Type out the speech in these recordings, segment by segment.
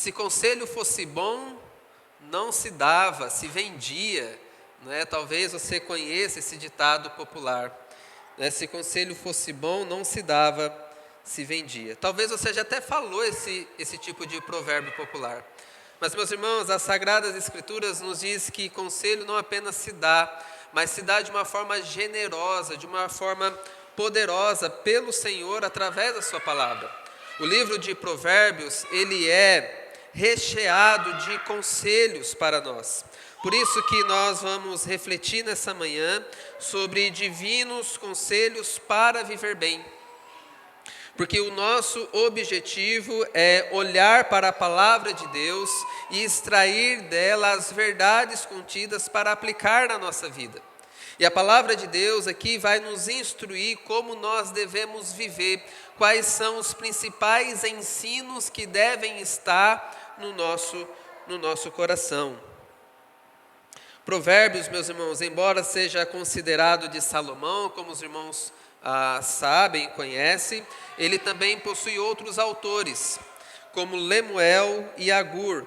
Se conselho fosse bom, não se dava, se vendia. Talvez você conheça esse ditado popular. Se conselho fosse bom, não se dava, se vendia. Talvez você já até falou esse tipo de provérbio popular. Mas, meus irmãos, as Sagradas Escrituras nos diz que conselho não apenas se dá, mas se dá de uma forma generosa, de uma forma poderosa pelo Senhor através da sua palavra. O livro de Provérbios, ele é recheado de conselhos para nós. Por isso que nós vamos refletir nessa manhã sobre divinos conselhos para viver bem. Porque o nosso objetivo é olhar para a palavra de Deus e extrair dela as verdades contidas para aplicar na nossa vida. E a palavra de Deus aqui vai nos instruir como nós devemos viver, quais são os principais ensinos que devem estar no nosso coração. Provérbios, meus irmãos, embora seja considerado de Salomão, como os irmãos sabem, conhecem, ele também possui outros autores, como Lemuel e Agur.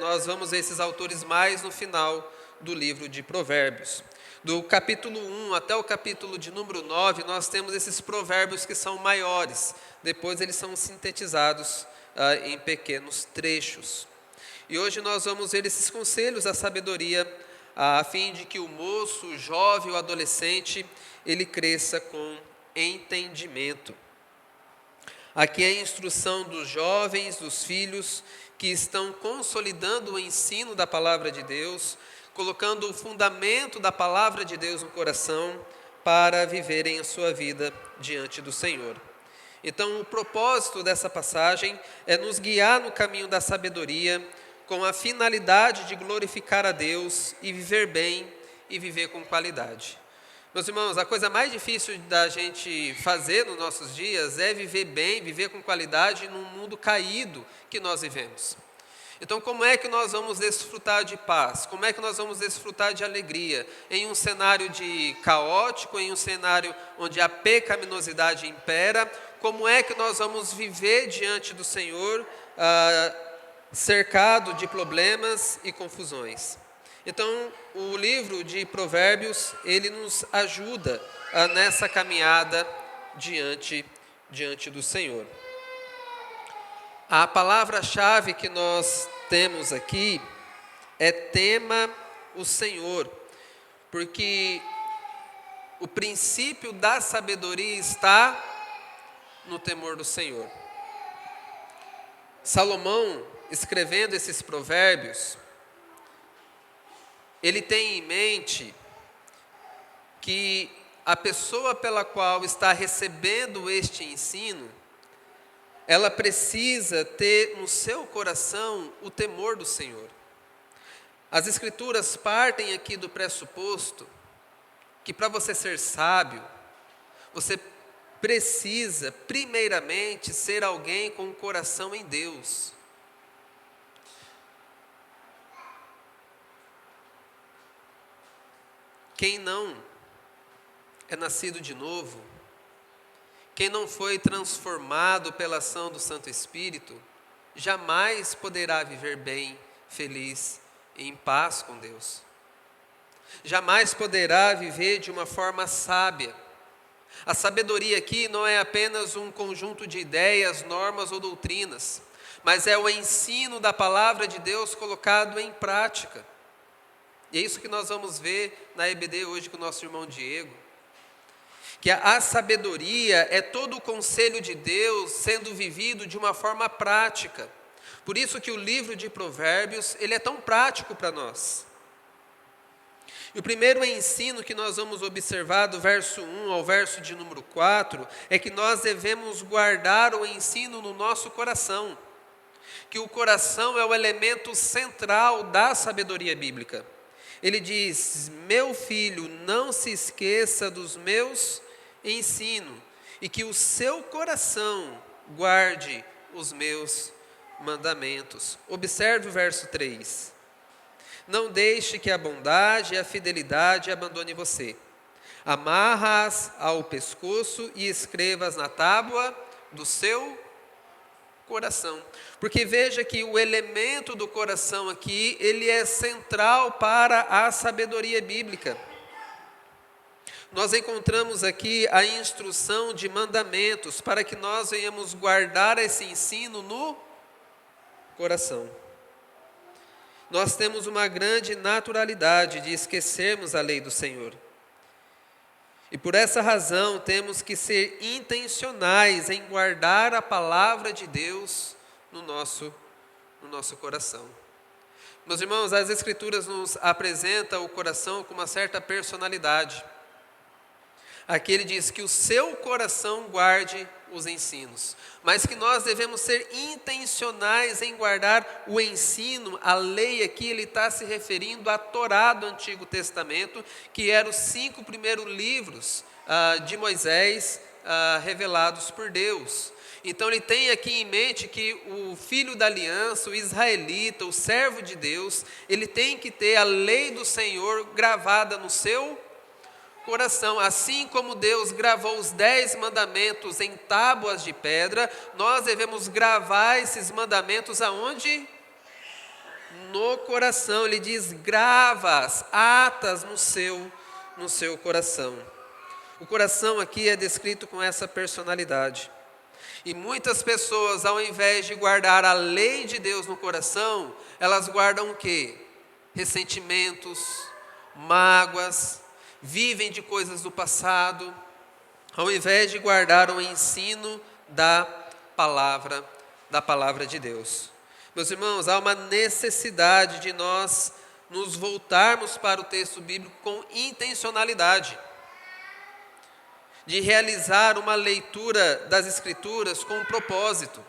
Nós vamos ver esses autores mais no final do livro de Provérbios. Do capítulo 1 até o capítulo de número 9, nós temos esses provérbios que são maiores. Depois eles são sintetizados em pequenos trechos. E hoje nós vamos ver esses conselhos da sabedoria, a fim de que o moço, o jovem, o adolescente, ele cresça com entendimento. Aqui é a instrução dos jovens, dos filhos, que estão consolidando o ensino da palavra de Deus, colocando o fundamento da palavra de Deus no coração para viverem a sua vida diante do Senhor. Então, o propósito dessa passagem é nos guiar no caminho da sabedoria, com a finalidade de glorificar a Deus e viver bem e viver com qualidade. Meus irmãos, a coisa mais difícil da gente fazer nos nossos dias é viver bem, viver com qualidade num mundo caído que nós vivemos. Então, como é que nós vamos desfrutar de paz? Como é que nós vamos desfrutar de alegria? Em um cenário de caótico, em um cenário onde a pecaminosidade impera, como é que nós vamos viver diante do Senhor, cercado de problemas e confusões? Então, o livro de Provérbios, ele nos ajuda nessa caminhada diante do Senhor. A palavra-chave que nós temos aqui é tema o Senhor, porque o princípio da sabedoria está no temor do Senhor. Salomão, escrevendo esses provérbios, ele tem em mente que a pessoa pela qual está recebendo este ensino, ela precisa ter no seu coração o temor do Senhor. As Escrituras partem aqui do pressuposto que para você ser sábio, você precisa primeiramente ser alguém com o coração em Deus. Quem não é nascido de novo, quem não foi transformado pela ação do Santo Espírito, jamais poderá viver bem, feliz e em paz com Deus. Jamais poderá viver de uma forma sábia. A sabedoria aqui não é apenas um conjunto de ideias, normas ou doutrinas, mas é o ensino da palavra de Deus colocado em prática. E é isso que nós vamos ver na EBD hoje com o nosso irmão Diego. Que a sabedoria é todo o conselho de Deus sendo vivido de uma forma prática. Por isso que o livro de Provérbios, ele é tão prático para nós. E o primeiro ensino que nós vamos observar do verso 1 ao verso de número 4, é que nós devemos guardar o ensino no nosso coração. Que o coração é o elemento central da sabedoria bíblica. Ele diz: meu filho, não se esqueça dos meus ensinos, e que o seu coração guarde os meus mandamentos. Observe o verso 3. Não deixe que a bondade e a fidelidade abandone você. Amarra-as ao pescoço e escreva-as na tábua do seu coração. Porque veja que o elemento do coração aqui, ele é central para a sabedoria bíblica. Nós encontramos aqui a instrução de mandamentos para que nós venhamos guardar esse ensino no coração. Nós temos uma grande naturalidade de esquecermos a lei do Senhor. E por essa razão temos que ser intencionais em guardar a palavra de Deus no nosso coração. Meus irmãos, as Escrituras nos apresentam o coração com uma certa personalidade. Aqui ele diz que o seu coração guarde os ensinos, mas que nós devemos ser intencionais em guardar o ensino. A lei aqui ele está se referindo à Torá do Antigo Testamento, que eram os 5 primeiros livros de Moisés revelados por Deus. Então ele tem aqui em mente que o filho da aliança, o israelita, o servo de Deus, ele tem que ter a lei do Senhor gravada no seu coração. Assim como Deus gravou os 10 mandamentos em tábuas de pedra, nós devemos gravar esses mandamentos aonde? No coração. Ele diz: gravas, atas no seu coração. O coração aqui é descrito com essa personalidade. E muitas pessoas, ao invés de guardar a lei de Deus no coração, elas guardam o quê? Ressentimentos, mágoas, vivem de coisas do passado, ao invés de guardar o ensino da palavra de Deus. Meus irmãos, há uma necessidade de nós nos voltarmos para o texto bíblico com intencionalidade, de realizar uma leitura das Escrituras com um propósito.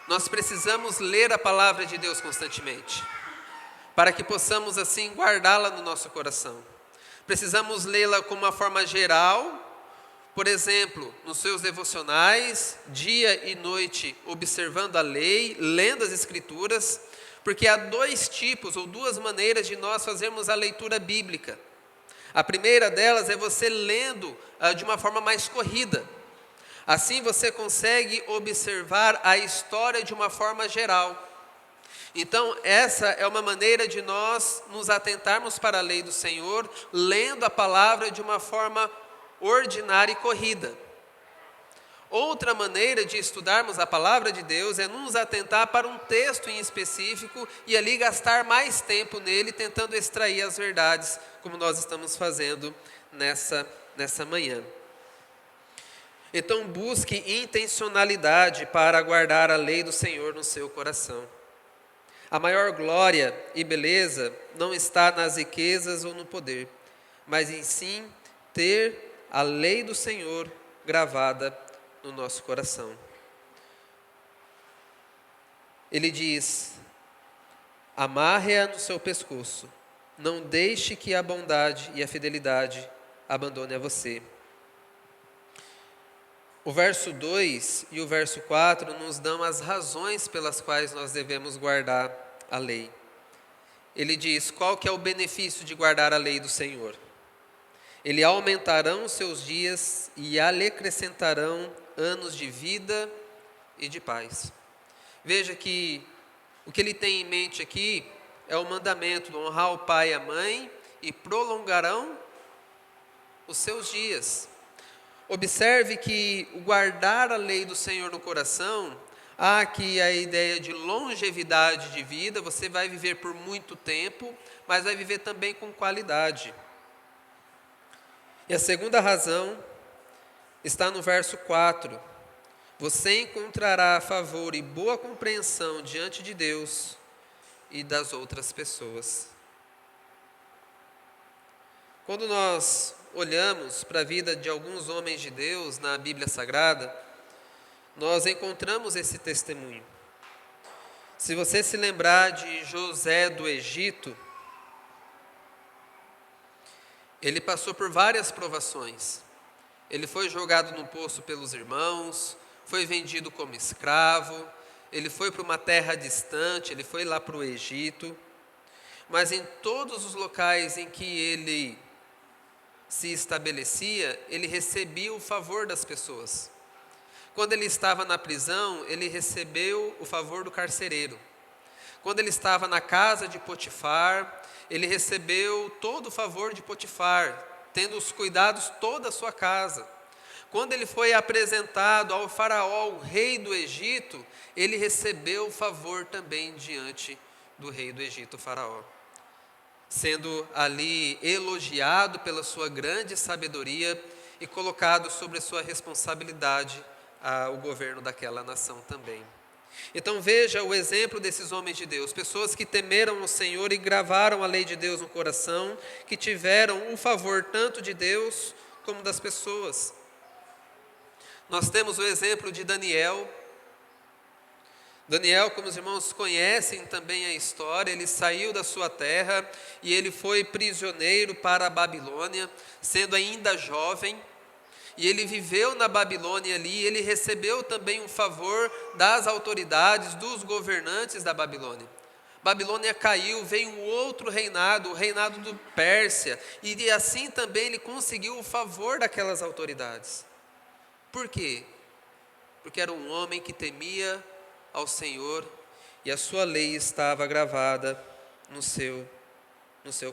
Nós precisamos ler a palavra de Deus constantemente, para que possamos assim guardá-la no nosso coração. Precisamos lê-la com uma forma geral, por exemplo, nos seus devocionais, dia e noite, observando a lei, lendo as Escrituras, porque há 2 tipos ou 2 maneiras de nós fazermos a leitura bíblica. A primeira delas é você lendo de uma forma mais corrida. Assim você consegue observar a história de uma forma geral. Então, essa é uma maneira de nós nos atentarmos para a lei do Senhor, lendo a palavra de uma forma ordinária e corrida. Outra maneira de estudarmos a palavra de Deus é nos atentar para um texto em específico e ali gastar mais tempo nele, tentando extrair as verdades, como nós estamos fazendo nessa manhã. Então, busque intencionalidade para guardar a lei do Senhor no seu coração. A maior glória e beleza não está nas riquezas ou no poder, mas em sim ter a lei do Senhor gravada no nosso coração. Ele diz: amarre-a no seu pescoço, não deixe que a bondade e a fidelidade abandone a você. O verso 2 e o verso 4 nos dão as razões pelas quais nós devemos guardar a lei. Ele diz: qual que é o benefício de guardar a lei do Senhor? Ele aumentarão os seus dias e lhe acrescentarão anos de vida e de paz. Veja que o que ele tem em mente aqui é o mandamento de honrar o pai e a mãe e prolongarão os seus dias. Observe que o guardar a lei do Senhor no coração, há aqui a ideia de longevidade de vida. Você vai viver por muito tempo, mas vai viver também com qualidade. E a segunda razão está no verso 4. Você encontrará favor e boa compreensão diante de Deus e das outras pessoas. Quando nós olhamos para a vida de alguns homens de Deus na Bíblia Sagrada, nós encontramos esse testemunho. Se você se lembrar de José do Egito, ele passou por várias provações. Ele foi jogado no poço pelos irmãos, foi vendido como escravo, ele foi para uma terra distante, ele foi lá para o Egito. Mas em todos os locais em que ele se estabelecia, ele recebia o favor das pessoas. Quando ele estava na prisão, ele recebeu o favor do carcereiro. Quando ele estava na casa de Potifar, ele recebeu todo o favor de Potifar, tendo os cuidados toda a sua casa. Quando ele foi apresentado ao faraó, o rei do Egito, ele recebeu o favor também diante do rei do Egito, o faraó, sendo ali elogiado pela sua grande sabedoria e colocado sobre a sua responsabilidade o governo daquela nação também. Então veja o exemplo desses homens de Deus, pessoas que temeram o Senhor e gravaram a lei de Deus no coração, que tiveram o favor tanto de Deus como das pessoas. Nós temos o exemplo de Daniel. Daniel, como os irmãos conhecem também a história, ele saiu da sua terra e ele foi prisioneiro para a Babilônia, sendo ainda jovem. E ele viveu na Babilônia ali, ele recebeu também um favor das autoridades, dos governantes da Babilônia. Babilônia caiu, veio um outro reinado, o reinado do Pérsia, e assim também ele conseguiu o favor daquelas autoridades. Por quê? Porque era um homem que temia ao Senhor e a sua lei estava gravada no seu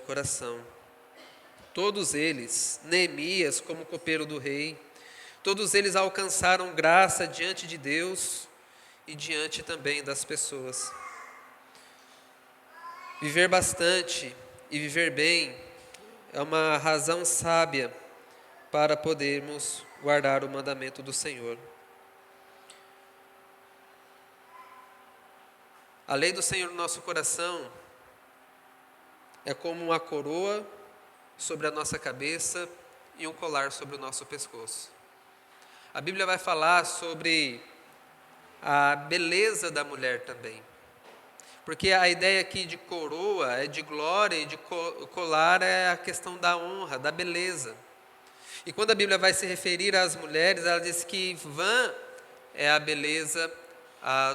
coração. Todos eles, Neemias como copeiro do rei, todos eles alcançaram graça diante de Deus e diante também das pessoas. Viver bastante e viver bem é uma razão sábia para podermos guardar o mandamento do Senhor. A lei do Senhor no nosso coração é como uma coroa sobre a nossa cabeça e um colar sobre o nosso pescoço. A Bíblia vai falar sobre a beleza da mulher também. Porque a ideia aqui de coroa é de glória e de colar é a questão da honra, da beleza. E quando a Bíblia vai se referir às mulheres, ela diz que vã é a beleza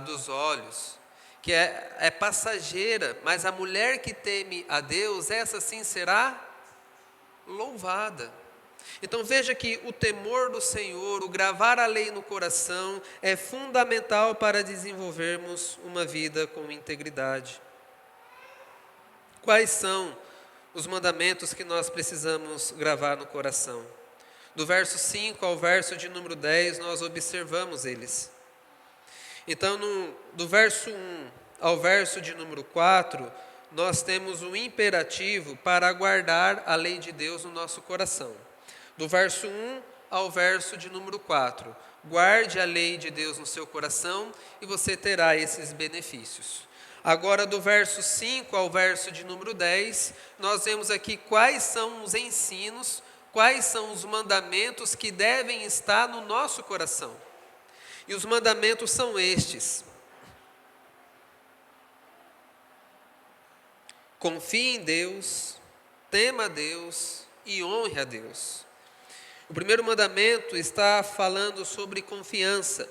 dos olhos, que é passageira, mas a mulher que teme a Deus, essa sim será louvada. Então veja que o temor do Senhor, o gravar a lei no coração, é fundamental para desenvolvermos uma vida com integridade. Quais são os mandamentos que nós precisamos gravar no coração? Do verso 5 ao verso de número 10, nós observamos eles. Então, do verso 1 ao verso de número 4, nós temos um imperativo para guardar a lei de Deus no nosso coração. Do verso 1 ao verso de número 4, guarde a lei de Deus no seu coração e você terá esses benefícios. Agora, do verso 5 ao verso de número 10, nós vemos aqui quais são os ensinos, quais são os mandamentos que devem estar no nosso coração. E os mandamentos são estes: confie em Deus, tema a Deus e honre a Deus. O primeiro mandamento está falando sobre confiança.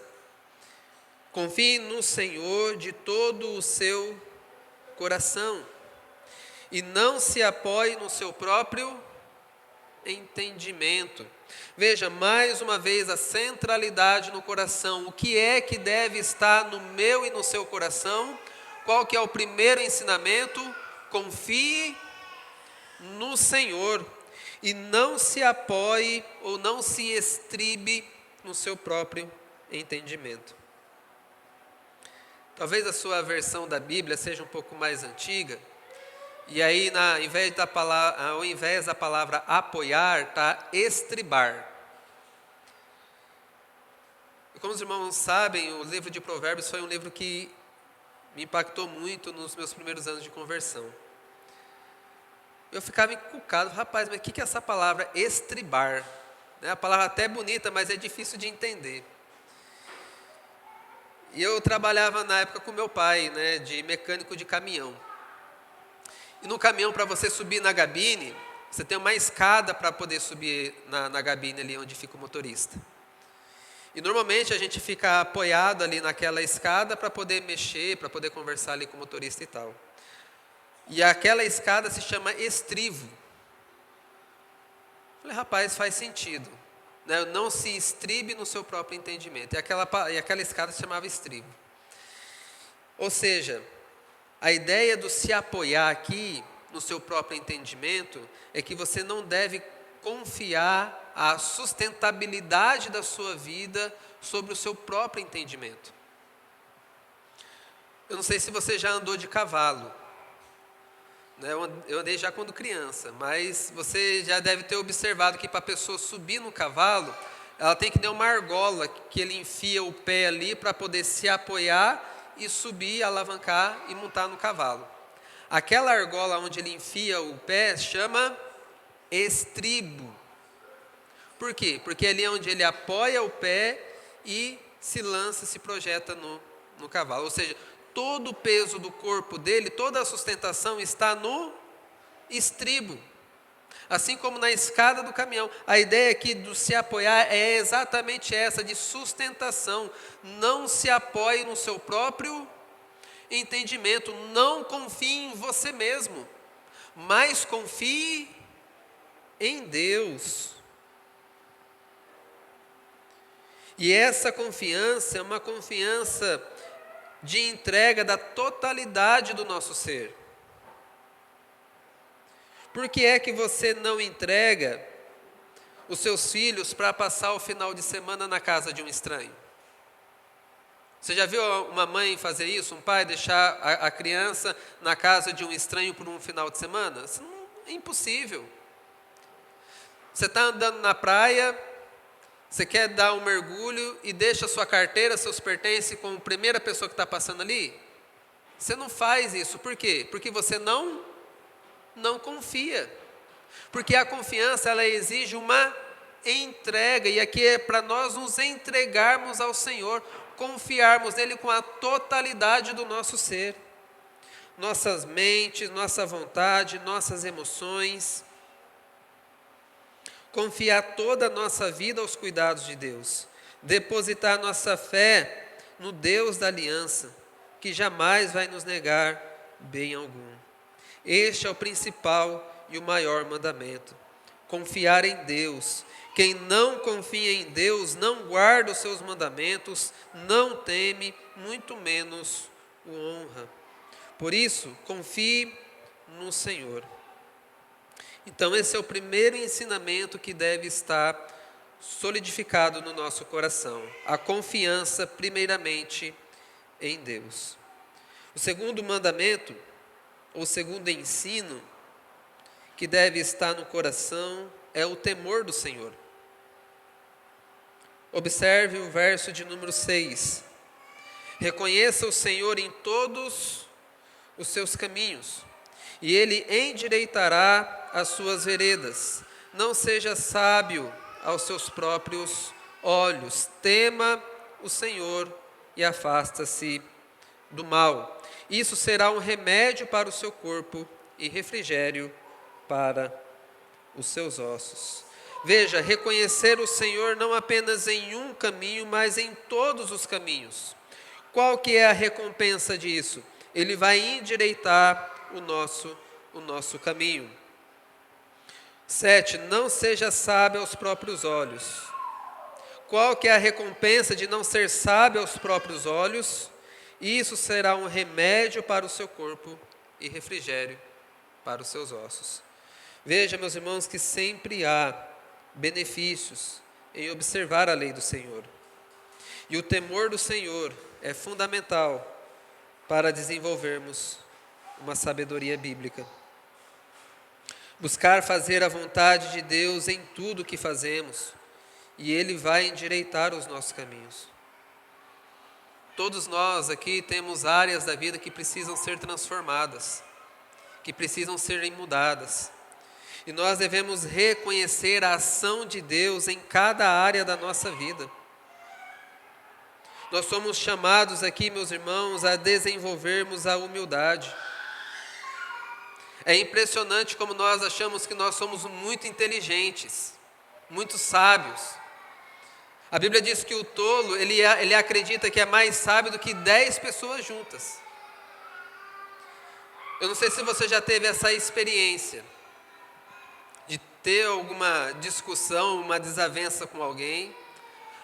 Confie no Senhor de todo o seu coração e não se apoie no seu próprio entendimento. Veja, mais uma vez, a centralidade no coração. O que é que deve estar no meu e no seu coração? Qual que é o primeiro ensinamento? Confie no Senhor e não se apoie ou não se estribe no seu próprio entendimento. Talvez a sua versão da Bíblia seja um pouco mais antiga, e aí ao invés da palavra apoiar, está estribar. E como os irmãos sabem, o livro de Provérbios foi um livro que me impactou muito nos meus primeiros anos de conversão. Eu ficava encucado, rapaz, mas o que é essa palavra estribar? A palavra até é bonita, mas é difícil de entender. E eu trabalhava na época com meu pai, de mecânico de caminhão. E no caminhão, para você subir na gabine, você tem uma escada para poder subir na gabine ali onde fica o motorista. E normalmente a gente fica apoiado ali naquela escada para poder mexer, para poder conversar ali com o motorista e tal. E aquela escada se chama estrivo. Falei, rapaz, faz sentido. Né? Não se estribe no seu próprio entendimento. E aquela escada se chamava estribo. Ou seja, a ideia do se apoiar aqui no seu próprio entendimento é que você não deve confiar a sustentabilidade da sua vida sobre o seu próprio entendimento. Eu não sei se você já andou de cavalo, né? Eu andei já quando criança, mas você já deve ter observado que para a pessoa subir no cavalo, ela tem que ter uma argola que ele enfia o pé ali para poder se apoiar e subir, alavancar e montar no cavalo. Aquela argola onde ele enfia o pé chama estribo. Por quê? Porque ali é onde ele apoia o pé e se lança, se projeta no cavalo. Ou seja, todo o peso do corpo dele, toda a sustentação está no estribo. Assim como na escada do caminhão. A ideia aqui do se apoiar é exatamente essa, de sustentação. Não se apoie no seu próprio entendimento. Não confie em você mesmo, mas confie em Deus. E essa confiança é uma confiança de entrega da totalidade do nosso ser. Por que é que você não entrega os seus filhos para passar o final de semana na casa de um estranho? Você já viu uma mãe fazer isso, um pai deixar a criança na casa de um estranho por um final de semana? Isso é impossível. Você está andando na praia, você quer dar um mergulho e deixa sua carteira, seus pertences com a primeira pessoa que está passando ali? Você não faz isso. Por quê? Porque você não confia. Porque a confiança, ela exige uma entrega. E aqui é para nós nos entregarmos ao Senhor, confiarmos nele com a totalidade do nosso ser. Nossas mentes, nossa vontade, nossas emoções. Confiar toda a nossa vida aos cuidados de Deus. Depositar nossa fé no Deus da aliança, que jamais vai nos negar bem algum. Este é o principal e o maior mandamento. Confiar em Deus. Quem não confia em Deus não guarda os seus mandamentos, não teme, muito menos o honra. Por isso, confie no Senhor. Então, esse é o primeiro ensinamento que deve estar solidificado no nosso coração. A confiança, primeiramente, em Deus. O segundo mandamento, o segundo ensino que deve estar no coração é o temor do Senhor. Observe o verso de número 6. Reconheça o Senhor em todos os seus caminhos, e Ele endireitará as suas veredas. Não seja sábio aos seus próprios olhos. Tema o Senhor e afasta-se do mal. Isso será um remédio para o seu corpo e refrigério para os seus ossos. Veja, reconhecer o Senhor não apenas em um caminho, mas em todos os caminhos. Qual que é a recompensa disso? Ele vai endireitar o nosso caminho. 7. Não seja sábio aos próprios olhos. Qual que é a recompensa de não ser sábio aos próprios olhos? Isso será um remédio para o seu corpo e refrigério para os seus ossos. Veja, meus irmãos, que sempre há benefícios em observar a lei do Senhor. E o temor do Senhor é fundamental para desenvolvermos uma sabedoria bíblica. Buscar fazer a vontade de Deus em tudo o que fazemos, e Ele vai endireitar os nossos caminhos. Todos nós aqui temos áreas da vida que precisam ser transformadas, que precisam ser mudadas. E nós devemos reconhecer a ação de Deus em cada área da nossa vida. Nós somos chamados aqui, meus irmãos, a desenvolvermos a humildade. É impressionante como nós achamos que nós somos muito inteligentes, muito sábios. A Bíblia diz que o tolo, ele acredita que é mais sábio do que 10 pessoas juntas. Eu não sei se você já teve essa experiência de ter alguma discussão, uma desavença com alguém.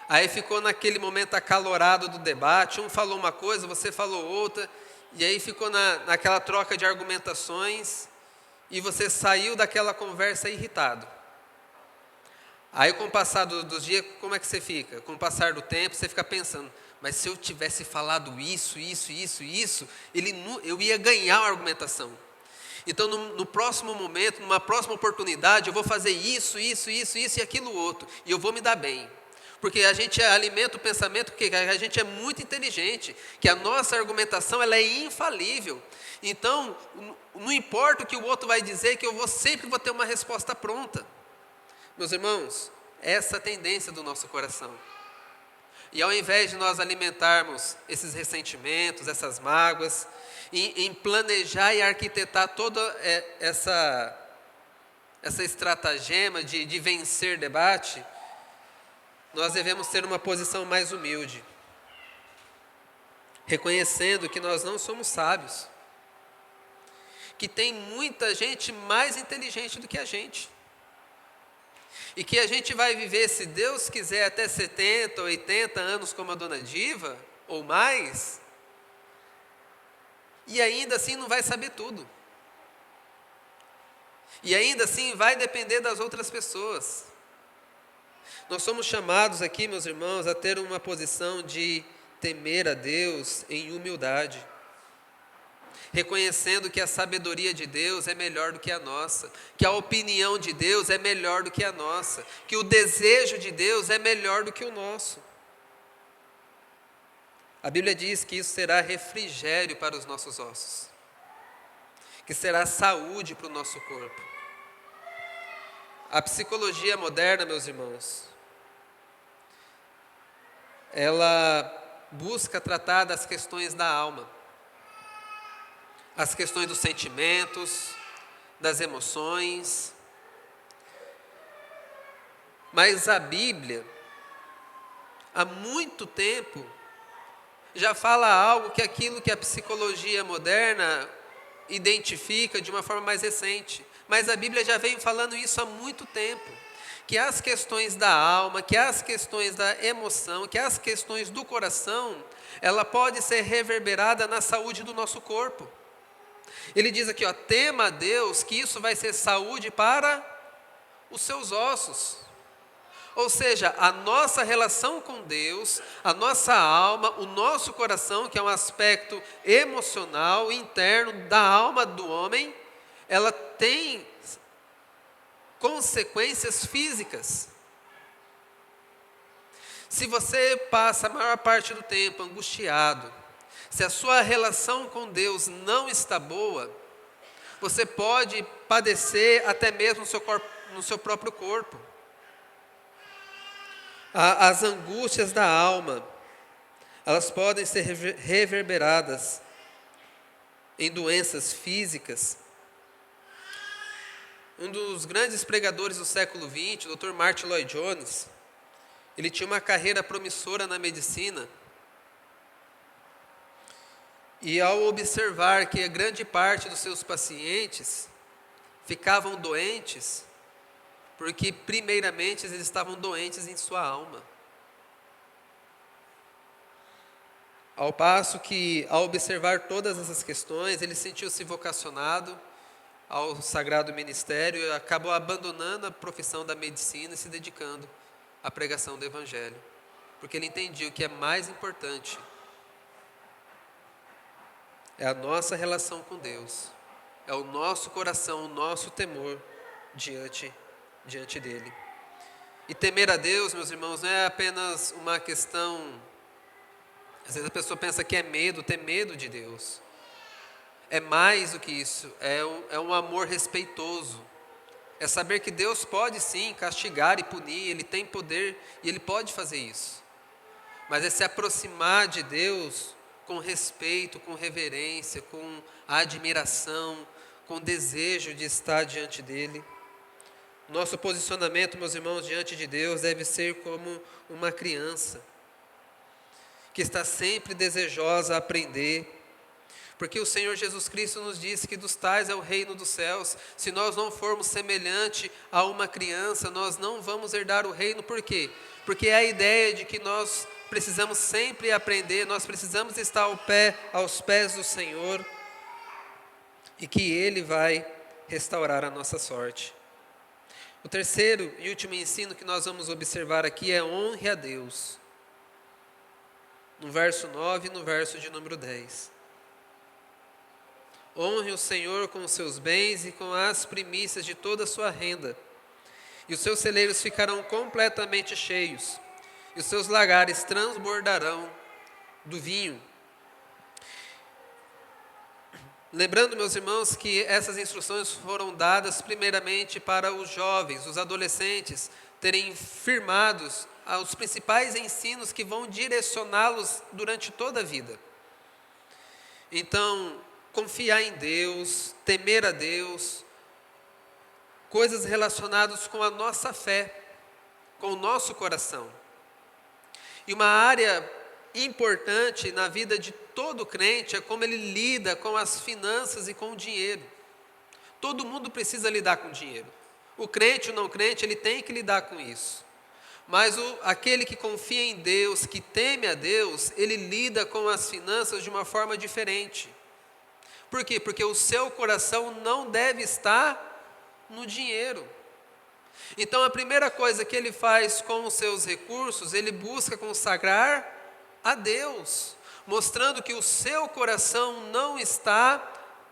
Aí ficou naquele momento acalorado do debate, um falou uma coisa, você falou outra, e aí ficou naquela troca de argumentações, e você saiu daquela conversa irritado. Aí com o passar dos dias, como é que você fica? Com o passar do tempo, você fica pensando, mas se eu tivesse falado isso, eu ia ganhar a argumentação. Então no próximo momento, numa próxima oportunidade, eu vou fazer isso e aquilo outro, e eu vou me dar bem. Porque a gente alimenta o pensamento que a gente é muito inteligente, que a nossa argumentação ela é infalível. Então, não importa o que o outro vai dizer, que eu sempre vou ter uma resposta pronta. Meus irmãos, essa é a tendência do nosso coração. E ao invés de nós alimentarmos esses ressentimentos, essas mágoas, em planejar e arquitetar toda essa estratagema de vencer debate, nós devemos ter uma posição mais humilde, reconhecendo que nós não somos sábios, que tem muita gente mais inteligente do que a gente, e que a gente vai viver, se Deus quiser, até 70, 80 anos como a dona Diva, ou mais, e ainda assim não vai saber tudo, e ainda assim vai depender das outras pessoas. Nós somos chamados aqui, meus irmãos, a ter uma posição de temer a Deus em humildade, reconhecendo que a sabedoria de Deus é melhor do que a nossa, que a opinião de Deus é melhor do que a nossa, que o desejo de Deus é melhor do que o nosso. A Bíblia diz que isso será refrigério para os nossos ossos, que será saúde para o nosso corpo. A psicologia moderna, meus irmãos, ela busca tratar das questões da alma, as questões dos sentimentos, das emoções. Mas a Bíblia, há muito tempo, já fala algo que aquilo que a psicologia moderna identifica de uma forma mais recente. Mas a Bíblia já vem falando isso há muito tempo. Que as questões da alma, que as questões da emoção, que as questões do coração, ela pode ser reverberada na saúde do nosso corpo. Ele diz aqui, tema a Deus, que isso vai ser saúde para os seus ossos. Ou seja, a nossa relação com Deus, a nossa alma, o nosso coração, que é um aspecto emocional, interno da alma do homem, ela tem consequências físicas. Se você passa a maior parte do tempo angustiado, se a sua relação com Deus não está boa, você pode padecer até mesmo no seu próprio corpo. As angústias da alma, elas podem ser reverberadas em doenças físicas. Um dos grandes pregadores do século XX, o Dr. Martin Lloyd Jones, ele tinha uma carreira promissora na medicina. E ao observar que a grande parte dos seus pacientes ficavam doentes, porque primeiramente eles estavam doentes em sua alma. Ao passo que, ao observar todas essas questões, ele sentiu-se vocacionado ao sagrado ministério e acabou abandonando a profissão da medicina e se dedicando à pregação do Evangelho, porque ele entendia o que é mais importante é a nossa relação com Deus, é o nosso coração, o nosso temor diante dele. E temer a Deus, meus irmãos, não é apenas uma questão, às vezes a pessoa pensa que é medo, ter medo de Deus. É mais do que isso, é um amor respeitoso. É saber que Deus pode sim castigar e punir, Ele tem poder e Ele pode fazer isso. Mas é se aproximar de Deus com respeito, com reverência, com admiração, com desejo de estar diante dEle. Nosso posicionamento, meus irmãos, diante de Deus deve ser como uma criança, que está sempre desejosa a aprender, Porque o Senhor Jesus Cristo nos disse que dos tais é o reino dos céus. Se nós não formos semelhante a uma criança, nós não vamos herdar o reino. Por quê? Porque é a ideia de que nós precisamos sempre aprender, nós precisamos estar aos pés do Senhor e que Ele vai restaurar a nossa sorte. O terceiro e último ensino que nós vamos observar aqui é honre a Deus. No verso 9 e no verso de número 10. Honre o Senhor com os seus bens e com as primícias de toda a sua renda. E os seus celeiros ficarão completamente cheios, e os seus lagares transbordarão do vinho. Lembrando, meus irmãos, que essas instruções foram dadas primeiramente para os jovens, os adolescentes, terem firmados os principais ensinos que vão direcioná-los durante toda a vida. Então, confiar em Deus, temer a Deus, coisas relacionadas com a nossa fé, com o nosso coração. E uma área importante na vida de todo crente é como ele lida com as finanças e com o dinheiro. Todo mundo precisa lidar com dinheiro. O crente, o não crente, ele tem que lidar com isso. Mas aquele que confia em Deus, que teme a Deus, ele lida com as finanças de uma forma diferente. Por quê? Porque o seu coração não deve estar no dinheiro. Então a primeira coisa que ele faz com os seus recursos, ele busca consagrar a Deus, mostrando que o seu coração não está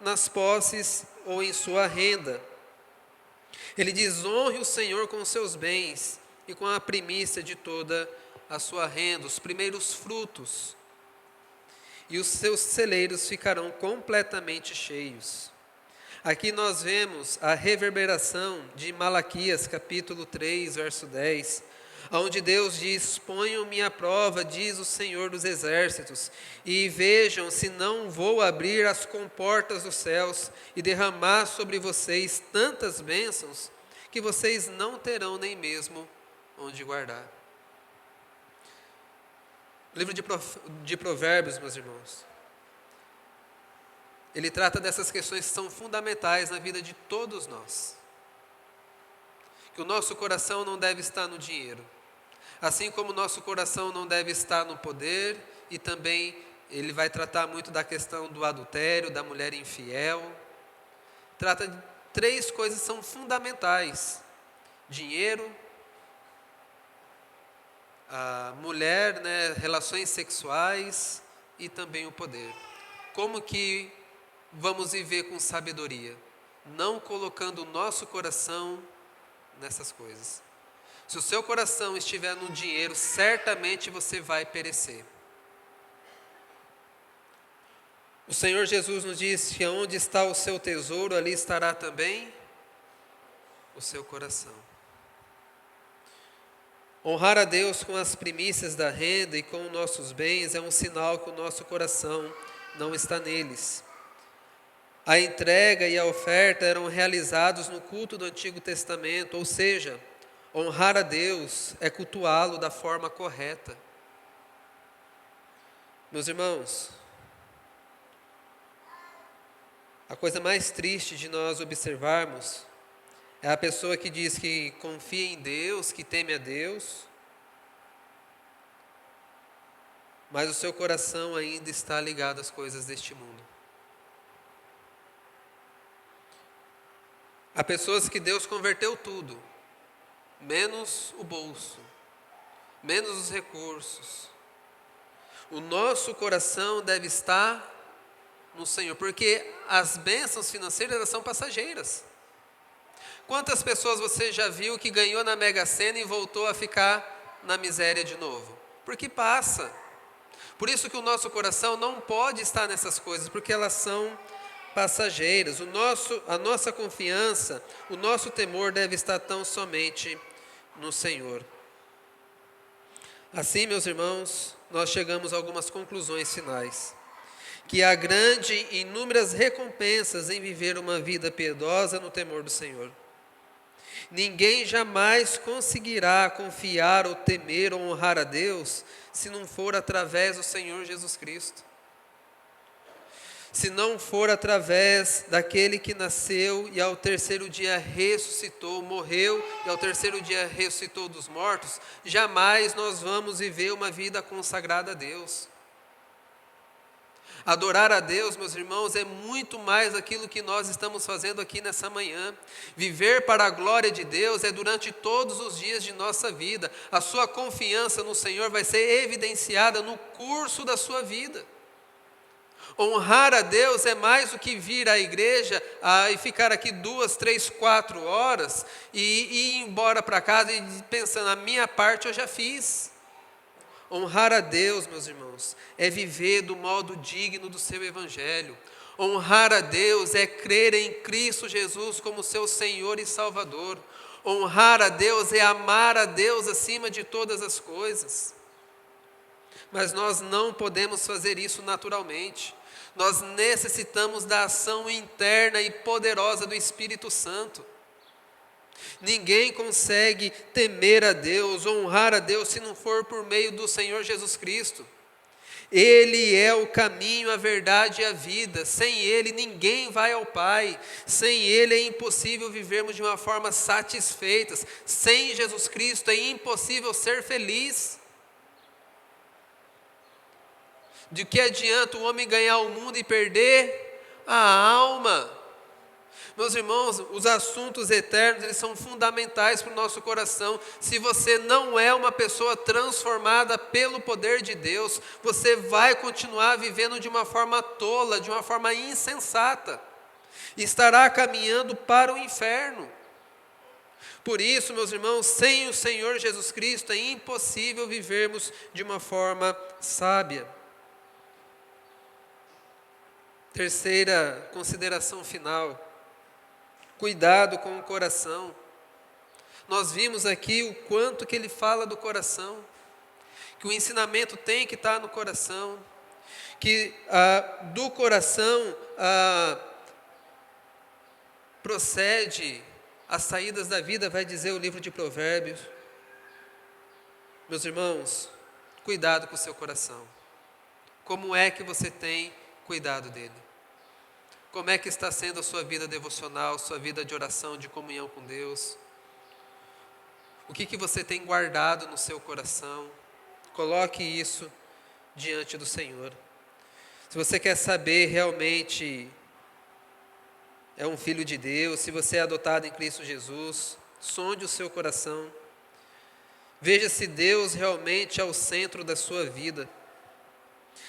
nas posses ou em sua renda. Ele diz: honre o Senhor com os seus bens e com a primícia de toda a sua renda, os primeiros frutos, e os seus celeiros ficarão completamente cheios. Aqui nós vemos a reverberação de Malaquias, capítulo 3, verso 10, onde Deus diz: ponham-me à prova, diz o Senhor dos Exércitos, e vejam se não vou abrir as comportas dos céus e derramar sobre vocês tantas bênçãos que vocês não terão nem mesmo onde guardar. O livro de Provérbios, meus irmãos, ele trata dessas questões que são fundamentais na vida de todos nós. Que o nosso coração não deve estar no dinheiro, assim como o nosso coração não deve estar no poder, e também ele vai tratar muito da questão do adultério, da mulher infiel. Trata de 3 coisas que são fundamentais: dinheiro, a mulher, relações sexuais e também o poder. Como que vamos viver com sabedoria? Não colocando o nosso coração nessas coisas. Se o seu coração estiver no dinheiro, certamente você vai perecer. O Senhor Jesus nos diz que onde está o seu tesouro, ali estará também o seu coração. Honrar a Deus com as primícias da renda e com nossos bens é um sinal que o nosso coração não está neles. A entrega e a oferta eram realizados no culto do Antigo Testamento, ou seja, honrar a Deus é cultuá-lo da forma correta. Meus irmãos, a coisa mais triste de nós observarmos é a pessoa que diz que confia em Deus, que teme a Deus, mas o seu coração ainda está ligado às coisas deste mundo. Há pessoas que Deus converteu tudo, menos o bolso, menos os recursos. O nosso coração deve estar no Senhor, porque as bênçãos financeiras, elas são passageiras. Quantas pessoas você já viu que ganhou na Mega Sena e voltou a ficar na miséria de novo? Porque passa. Por isso que o nosso coração não pode estar nessas coisas, porque elas são passageiras. A nossa confiança, o nosso temor deve estar tão somente no Senhor. Assim, meus irmãos, nós chegamos a algumas conclusões finais. Que há grande e inúmeras recompensas em viver uma vida piedosa no temor do Senhor. Ninguém jamais conseguirá confiar ou temer ou honrar a Deus se não for através do Senhor Jesus Cristo. se não for através daquele que nasceu e ao terceiro dia ressuscitou, morreu e ao terceiro dia ressuscitou dos mortos, jamais nós vamos viver uma vida consagrada a Deus. Adorar a Deus, meus irmãos, é muito mais aquilo que nós estamos fazendo aqui nessa manhã. Viver para a glória de Deus é durante todos os dias de nossa vida. A sua confiança no Senhor vai ser evidenciada no curso da sua vida. Honrar a Deus é mais do que vir à igreja e ficar aqui 2, 3, 4 horas e ir embora para casa e pensando, a minha parte eu já fiz. Honrar a Deus, meus irmãos, é viver do modo digno do seu evangelho. Honrar a Deus é crer em Cristo Jesus como seu Senhor e Salvador. Honrar a Deus é amar a Deus acima de todas as coisas. Mas nós não podemos fazer isso naturalmente. Nós necessitamos da ação interna e poderosa do Espírito Santo. Ninguém consegue temer a Deus, honrar a Deus, se não for por meio do Senhor Jesus Cristo. Ele é o caminho, a verdade e a vida. Sem Ele ninguém vai ao Pai. Sem Ele é impossível vivermos de uma forma satisfeita. Sem Jesus Cristo é impossível ser feliz. De que adianta o homem ganhar o mundo e perder a alma? Meus irmãos, os assuntos eternos, eles são fundamentais para o nosso coração. Se você não é uma pessoa transformada pelo poder de Deus, você vai continuar vivendo de uma forma tola, de uma forma insensata. E estará caminhando para o inferno. Por isso, meus irmãos, sem o Senhor Jesus Cristo, é impossível vivermos de uma forma sábia. Terceira consideração final, cuidado com o coração. Nós vimos aqui o quanto que ele fala do coração, que o ensinamento tem que estar no coração, que do coração procede as saídas da vida, vai dizer o livro de Provérbios. Meus irmãos, cuidado com o seu coração. Como é que você tem cuidado dele? Como é que está sendo a sua vida devocional, sua vida de oração, de comunhão com Deus? O que você tem guardado no seu coração? Coloque isso diante do Senhor. Se você quer saber realmente é um filho de Deus, se você é adotado em Cristo Jesus, sonde o seu coração. Veja se Deus realmente é o centro da sua vida.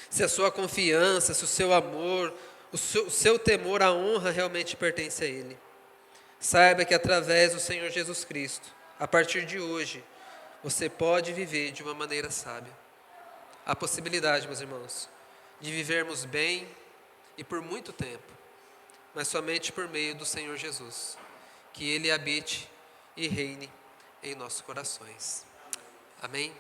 Se a sua confiança, se o seu amor, o seu temor, a honra realmente pertence a Ele. Saiba que através do Senhor Jesus Cristo, a partir de hoje, você pode viver de uma maneira sábia. Há possibilidade, meus irmãos, de vivermos bem e por muito tempo, mas somente por meio do Senhor Jesus. Que Ele habite e reine em nossos corações. Amém?